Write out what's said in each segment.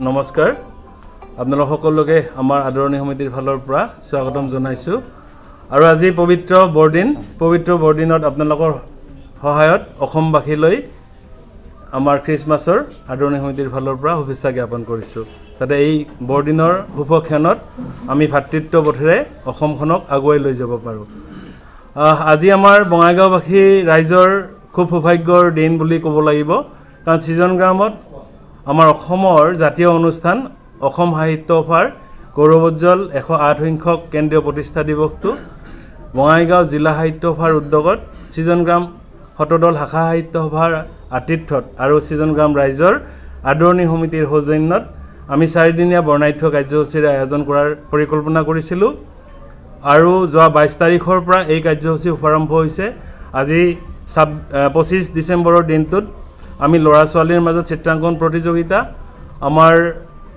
নমস্কাৰ আপোনালোক সকলোকে আমাৰ আদৰণী সমিতিৰ ফালৰ পৰা স্বাগতম জনাইছোঁ আৰু আজি পবিত্ৰ বৰদিনত আপোনালোকৰ সহায়ত অসমবাসীলৈ আমাৰ খ্ৰীষ্টমাছৰ আদৰণী সমিতিৰ ফালৰ পৰা শুভেচ্ছা জ্ঞাপন কৰিছোঁ যাতে এই বৰদিনৰ শুভক্ষণত আমি ভাতৃত্ববোধেৰে অসমখনক আগুৱাই লৈ যাব পাৰোঁ আজি আমাৰ বঙাইগাঁওবাসী ৰাইজৰ খুব সৌভাগ্যৰ দিন বুলি ক'ব লাগিব কাৰণ ছিজন গ্ৰামত আমাৰ অসমৰ জাতীয় অনুষ্ঠান অসম সাহিত্য সভাৰ গৌৰৱোজ্জ্বল 108 সংখ্যক কেন্দ্ৰীয় প্ৰতিষ্ঠা দিৱসটো বঙাইগাঁও জিলা সাহিত্য সভাৰ উদ্যোগত ছিজন গ্ৰাম শতদল শাখা সাহিত্য সভাৰ আতিথ্যত আৰু ছিজন গ্ৰাম ৰাইজৰ আদৰণী সমিতিৰ সৌজন্যত আমি 4 দিনীয়া বৰ্ণাঢ্য কাৰ্যসূচীৰ আয়োজন কৰাৰ পৰিকল্পনা কৰিছিলোঁ আৰু যোৱা 22 তাৰিখৰ পৰা এই কাৰ্যসূচী শুভাৰম্ভ হৈছে আজি 25 ডিচেম্বৰৰ দিনটোত আমি ল'ৰা ছোৱালীৰ মাজত চিত্ৰাংকন প্ৰতিযোগিতা আমাৰ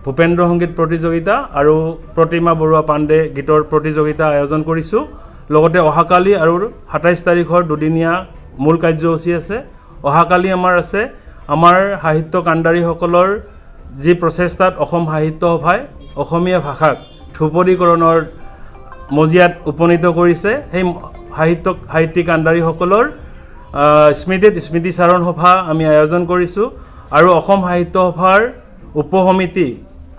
ভূপেন্দ্ৰ সংগীত প্ৰতিযোগিতা আৰু প্ৰতিমা বৰুৱা পাণ্ডে গীতৰ প্ৰতিযোগিতা আয়োজন কৰিছোঁ লগতে অহাকালি আৰু 27 তাৰিখৰ দুদিনীয়া মূল কাৰ্যসূচী আছে অহাকালি আমাৰ আছে আমাৰ সাহিত্য কাণ্ডাৰীসকলৰ যি প্ৰচেষ্টাত অসম সাহিত্য সভাই অসমীয়া ভাষাক ধ্ৰুপদীকৰণৰ মজিয়াত উপনীত কৰিছে সেই সাহিত্যিক কাণ্ডাৰীসকলৰ স্মৃতিচাৰণ সভা আমি আয়োজন কৰিছোঁ আৰু অসম সাহিত্য সভাৰ উপসমিতি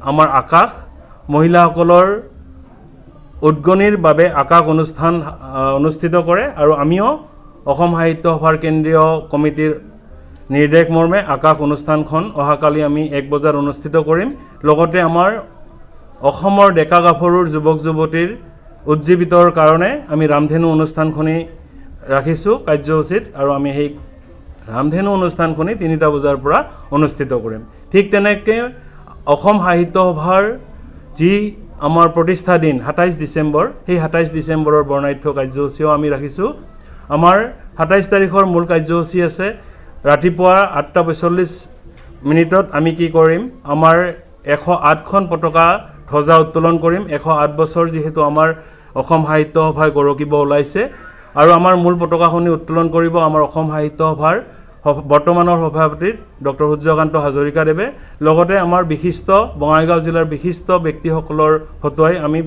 আমাৰ আকাশ মহিলাসকলৰ উদ্গনিৰ বাবে আকাশ অনুষ্ঠান অনুষ্ঠিত কৰে আৰু আমিও অসম সাহিত্য সভাৰ কেন্দ্ৰীয় কমিটিৰ নিৰ্দেশ মৰ্মে আকাশ অনুষ্ঠানখন অহাকালি আমি 1 বজাত অনুষ্ঠিত কৰিম লগতে আমাৰ অসমৰ ডেকা গাভৰুৰ যুৱক যুৱতীৰ উজ্জীৱিতৰ কাৰণে আমি ৰামধেনু অনুষ্ঠানখনি ৰাখিছোঁ কাৰ্যসূচীত আৰু আমি সেই ৰামধেনু অনুষ্ঠানখনি 3টা বজাৰ পৰা অনুষ্ঠিত কৰিম ঠিক তেনেকৈ অসম সাহিত্য সভাৰ যি আমাৰ প্ৰতিষ্ঠা দিন 27 ডিচেম্বৰ সেই 27 ডিচেম্বৰৰ বৰ্ণাঢ্য কাৰ্যসূচীও আমি ৰাখিছোঁ আমাৰ 27 তাৰিখৰ মূল কাৰ্যসূচী আছে ৰাতিপুৱা 8:45 আমি কি কৰিম আমাৰ 108খন পতাকা ধ্বজা উত্তোলন কৰিম 108 বছৰ যিহেতু আমাৰ অসম সাহিত্য সভাই গৌৰকিব ওলাইছে আৰু আমাৰ মূল পতাকাখনি উত্তোলন কৰিব আমাৰ অসম সাহিত্য সভাৰ বৰ্তমানৰ সভাপতি ডক্টৰ সূৰ্যকান্ত হাজৰিকাদেৱে লগতে আমাৰ বিশিষ্ট বঙাইগাঁও জিলাৰ বিশিষ্ট ব্যক্তিসকলৰ ফটোৱাই আমি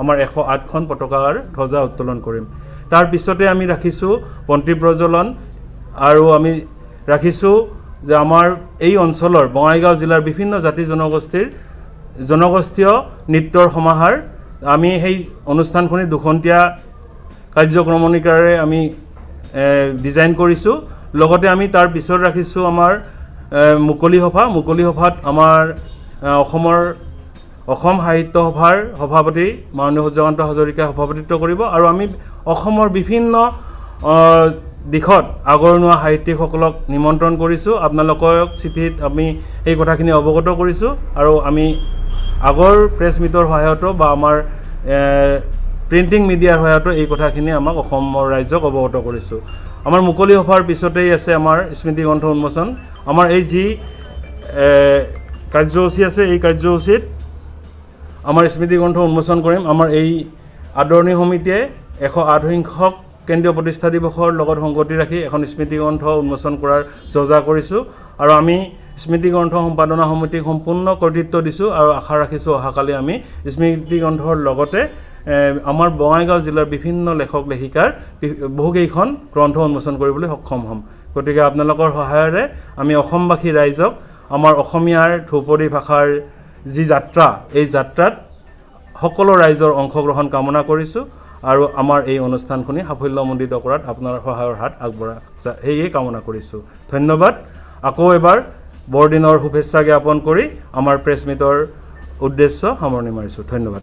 আমাৰ 108খন পতাকাৰ ধ্বজা উত্তোলন কৰিম তাৰ পিছতে আমি ৰাখিছোঁ বন্তি প্ৰজ্বলন আৰু আমি ৰাখিছোঁ যে আমাৰ এই অঞ্চলৰ বঙাইগাঁও জিলাৰ বিভিন্ন জাতি জনগোষ্ঠীয় নৃত্যৰ সমাহাৰ আমি সেই অনুষ্ঠানখনি দুখন্তীয়া কাৰ্যক্ৰমণিকাৰে আমি ডিজাইন কৰিছোঁ লগতে আমি তাৰ পিছত ৰাখিছোঁ আমাৰ মুকলি সভাত আমাৰ অসম সাহিত্য সভাৰ সভাপতি মাননীয় সূৰ্যকান্ত হাজৰিকাই সভাপতিত্ব কৰিব আৰু আমি অসমৰ বিভিন্ন দিশত আগৰণুৱা সাহিত্যিকসকলক নিমন্ত্ৰণ কৰিছোঁ আপোনালোকৰ চিঠিত আমি এই কথাখিনি অৱগত কৰিছোঁ আৰু আমি আগৰ প্ৰেছ মিটৰ সহায়তো বা আমাৰ প্ৰিণ্টিং মিডিয়াৰ সহায়তো এই কথাখিনি আমাক অসমৰ ৰাইজক অৱগত কৰিছোঁ আমাৰ মুকলি সভাৰ পিছতেই আছে আমাৰ স্মৃতি গ্ৰন্থ উন্মোচন আমাৰ এই যি কাৰ্যসূচী আছে এই কাৰ্যসূচীত আমাৰ স্মৃতি গ্ৰন্থ উন্মোচন কৰিম আমাৰ এই আদৰণী সমিতিয়ে 108 সংখ্যক কেন্দ্ৰীয় প্ৰতিষ্ঠা দিৱসৰ লগত সংগতি ৰাখি এখন স্মৃতি গ্ৰন্থ উন্মোচন কৰাৰ যজা কৰিছোঁ আৰু আমি স্মৃতি গ্ৰন্থ সম্পাদনা সমিতিক সম্পূৰ্ণ কৰ্তৃত্ব দিছোঁ আৰু আশা ৰাখিছোঁ অহাকালি আমি স্মৃতি গ্ৰন্থৰ লগতে আমাৰ বঙাইগাঁও জিলাৰ বিভিন্ন লেখক লেখিকাৰ বহুকেইখন গ্ৰন্থ উন্মোচন কৰিবলৈ সক্ষম হ'ম গতিকে আপোনালোকৰ সহায়েৰে আমি অসমবাসী ৰাইজক আমাৰ অসমীয়াৰ ধ্ৰুপদী ভাষাৰ যি যাত্ৰা এই যাত্ৰাত সকলো ৰাইজৰ অংশগ্ৰহণ কামনা কৰিছোঁ আৰু আমাৰ এই অনুষ্ঠানখনি সাফল্যমণ্ডিত কৰাত আপোনাৰ সহায়ৰ হাত আগবঢ়া সেয়ে কামনা কৰিছোঁ ধন্যবাদ আকৌ এবাৰ বৰদিনৰ শুভেচ্ছা জ্ঞাপন কৰি আমাৰ প্ৰেছ মিটৰ উদ্দেশ্য সামৰণি মাৰিছোঁ ধন্যবাদ